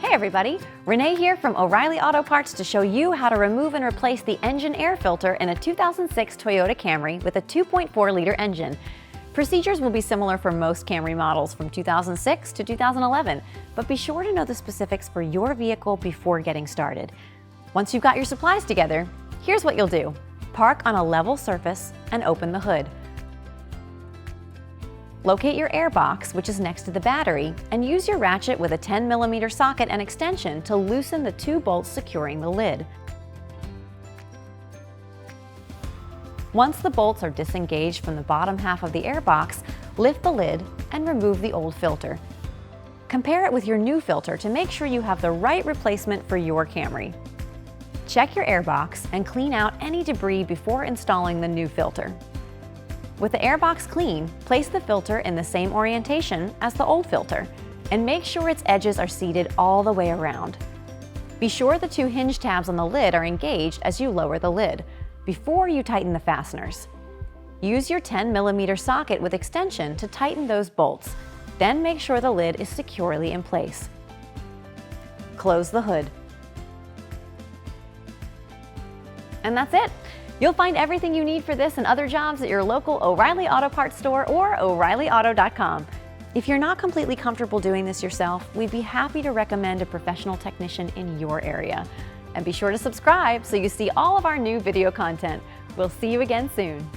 Hey everybody, Renee here from O'Reilly Auto Parts to show you how to remove and replace the engine air filter in a 2006 Toyota Camry with a 2.4-liter engine. Procedures will be similar for most Camry models from 2006 to 2011, but be sure to know the specifics for your vehicle before getting started. Once you've got your supplies together, here's what you'll do. Park on a level surface and open the hood. Locate your air box, which is next to the battery, and use your ratchet with a 10mm socket and extension to loosen the two bolts securing the lid. Once the bolts are disengaged from the bottom half of the air box, lift the lid and remove the old filter. Compare it with your new filter to make sure you have the right replacement for your Camry. Check your air box and clean out any debris before installing the new filter. With the airbox clean, place the filter in the same orientation as the old filter and make sure its edges are seated all the way around. Be sure the two hinge tabs on the lid are engaged as you lower the lid before you tighten the fasteners. Use your 10mm socket with extension to tighten those bolts, then make sure the lid is securely in place. Close the hood. And that's it! You'll find everything you need for this and other jobs at your local O'Reilly Auto Parts store or O'ReillyAuto.com. If you're not completely comfortable doing this yourself, we'd be happy to recommend a professional technician in your area. And be sure to subscribe so you see all of our new video content. We'll see you again soon.